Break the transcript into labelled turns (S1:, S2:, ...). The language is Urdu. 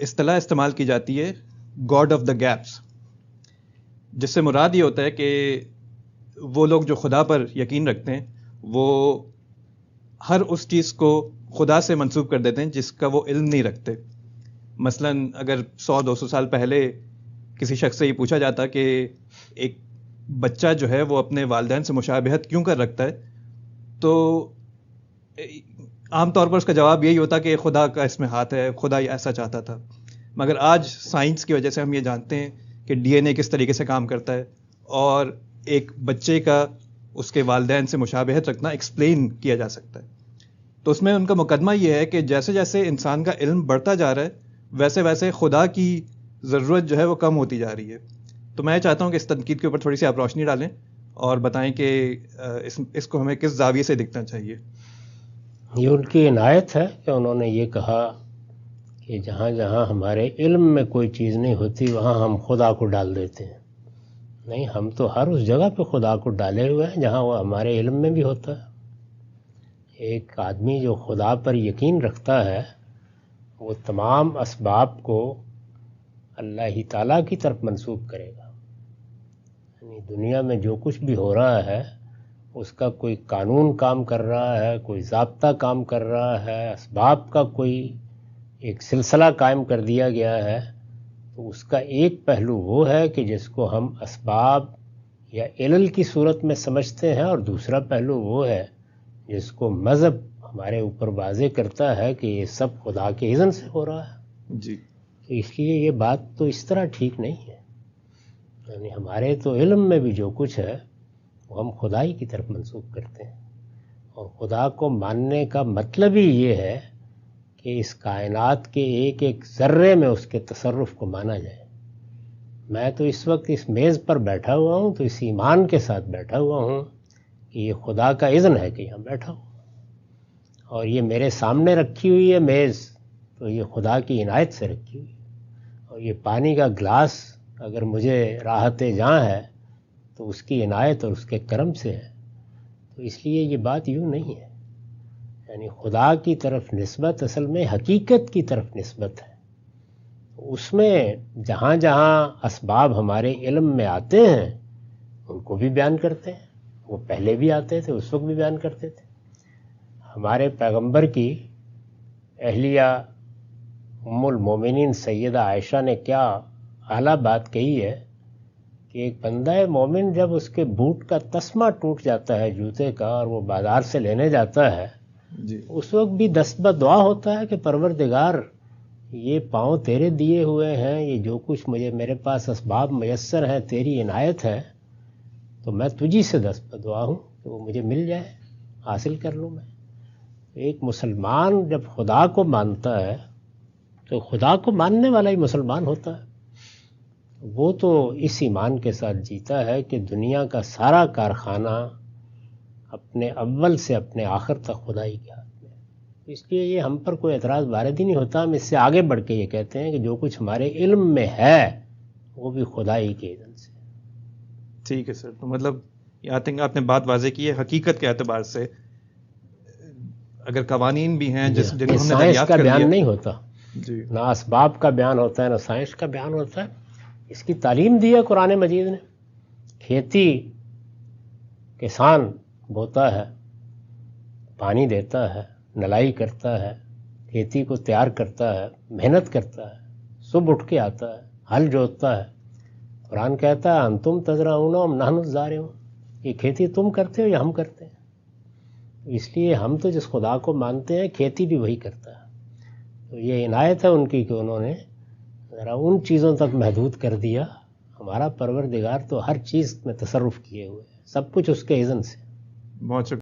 S1: اصطلاح استعمال کی جاتی ہے گاڈ آف دا گیپس، جس سے مراد یہ ہوتا ہے کہ وہ لوگ جو خدا پر یقین رکھتے ہیں وہ ہر اس چیز کو خدا سے منسوب کر دیتے ہیں جس کا وہ علم نہیں رکھتے۔ مثلا اگر 100-200 سال پہلے کسی شخص سے یہ پوچھا جاتا کہ ایک بچہ جو ہے وہ اپنے والدین سے مشابہت کیوں کر رکھتا ہے، تو عام طور پر اس کا جواب یہی ہوتا کہ خدا کا اس میں ہاتھ ہے، خدا ایسا چاہتا تھا۔ مگر آج سائنس کی وجہ سے ہم یہ جانتے ہیں کہ ڈی این اے کس طریقے سے کام کرتا ہے، اور ایک بچے کا اس کے والدین سے مشابہت رکھنا ایکسپلین کیا جا سکتا ہے۔ تو اس میں ان کا مقدمہ یہ ہے کہ جیسے جیسے انسان کا علم بڑھتا جا رہا ہے ویسے ویسے خدا کی ضرورت جو ہے وہ کم ہوتی جا رہی ہے۔ تو میں چاہتا ہوں کہ اس تنقید کے اوپر تھوڑی سی آپ روشنی ڈالیں اور بتائیں کہ اس کو ہمیں کس زاویے سے دیکھنا چاہیے۔
S2: یہ ان کی عنایت ہے کہ انہوں نے یہ کہا کہ جہاں جہاں ہمارے علم میں کوئی چیز نہیں ہوتی وہاں ہم خدا کو ڈال دیتے ہیں۔ نہیں، ہم تو ہر اس جگہ پہ خدا کو ڈالے ہوئے ہیں جہاں وہ ہمارے علم میں بھی ہوتا ہے۔ ایک آدمی جو خدا پر یقین رکھتا ہے وہ تمام اسباب کو اللہ ہی تعالیٰ کی طرف منسوب کرے گا۔ یعنی دنیا میں جو کچھ بھی ہو رہا ہے اس کا کوئی قانون کام کر رہا ہے، کوئی ضابطہ کام کر رہا ہے، اسباب کا کوئی ایک سلسلہ قائم کر دیا گیا ہے، تو اس کا ایک پہلو وہ ہے کہ جس کو ہم اسباب یا علل کی صورت میں سمجھتے ہیں، اور دوسرا پہلو وہ ہے جس کو مذہب ہمارے اوپر واضح کرتا ہے کہ یہ سب خدا کے اذن سے ہو رہا ہے۔
S1: جی،
S2: تو اس لیے یہ بات تو اس طرح ٹھیک نہیں ہے۔ یعنی ہمارے تو علم میں بھی جو کچھ ہے وہ ہم خدائی کی طرف منسوب کرتے ہیں، اور خدا کو ماننے کا مطلب ہی یہ ہے کہ اس کائنات کے ایک ایک ذرے میں اس کے تصرف کو مانا جائے۔ میں تو اس وقت اس میز پر بیٹھا ہوا ہوں تو اس ایمان کے ساتھ بیٹھا ہوا ہوں کہ یہ خدا کا اذن ہے کہ یہاں بیٹھا ہوں، اور یہ میرے سامنے رکھی ہوئی ہے میز تو یہ خدا کی عنایت سے رکھی ہوئی ہے، اور یہ پانی کا گلاس اگر مجھے راحت جاں ہے تو اس کی عنایت اور اس کے کرم سے ہے۔ تو اس لیے یہ بات یوں نہیں ہے۔ یعنی خدا کی طرف نسبت اصل میں حقیقت کی طرف نسبت ہے۔ اس میں جہاں جہاں اسباب ہمارے علم میں آتے ہیں ان کو بھی بیان کرتے ہیں، وہ پہلے بھی آتے تھے، اس وقت بھی بیان کرتے تھے۔ ہمارے پیغمبر کی اہلیہ ام المومنین سیدہ عائشہ نے کیا اعلیٰ بات کہی ہے کہ ایک بندہ مومن جب اس کے بوٹ کا تسمہ ٹوٹ جاتا ہے جوتے کا اور وہ بازار سے لینے جاتا ہے،
S1: جی،
S2: اس وقت بھی دست بدعا ہوتا ہے کہ پروردگار یہ پاؤں تیرے دیے ہوئے ہیں، یہ جو کچھ میرے پاس اسباب میسر ہیں تیری عنایت ہے، تو میں تجھی سے دست بدعا ہوں کہ وہ مجھے مل جائے، حاصل کر لوں میں۔ ایک مسلمان جب خدا کو مانتا ہے تو خدا کو ماننے والا ہی مسلمان ہوتا ہے۔ وہ تو اس ایمان کے ساتھ جیتا ہے کہ دنیا کا سارا کارخانہ اپنے اول سے اپنے آخر تک خدائی کے ہاتھ میں ہے۔ اس لیے یہ ہم پر کوئی اعتراض وارد ہی نہیں ہوتا۔ ہم اس سے آگے بڑھ کے یہ کہتے ہیں کہ جو کچھ ہمارے علم میں ہے وہ بھی خدائی کے اذن سے۔
S1: ٹھیک ہے سر، تو مطلب آئی تھنک آپ نے بات واضح کی ہے حقیقت کے اعتبار سے۔ اگر قوانین بھی ہیں جن کو ہم نے
S2: سائنس
S1: دریافت
S2: کا
S1: کر
S2: بیان
S1: لیا،
S2: نہیں ہوتا،
S1: جی،
S2: نہ اسباب کا بیان ہوتا ہے نہ سائنس کا بیان ہوتا ہے۔ اس کی تعلیم دی ہے قرآن مجید نے۔ کھیتی کسان بوتا ہے، پانی دیتا ہے، نلائی کرتا ہے، کھیتی کو تیار کرتا ہے، محنت کرتا ہے، صبح اٹھ کے آتا ہے، ہل جوتتا ہے۔ قرآن کہتا ہے انتم تزرعون و نحن الزارعون، یہ کھیتی تم کرتے ہو یا ہم کرتے ہیں؟ اس لیے ہم تو جس خدا کو مانتے ہیں کھیتی بھی وہی کرتا ہے۔ تو یہ عنایت ہے ان کی کہ انہوں نے ذرا ان چیزوں تک محدود کر دیا۔ ہمارا پروردگار تو ہر چیز میں تصرف کیے ہوئے ہے، سب کچھ اس کے اذن سے۔
S1: بہت شکریہ۔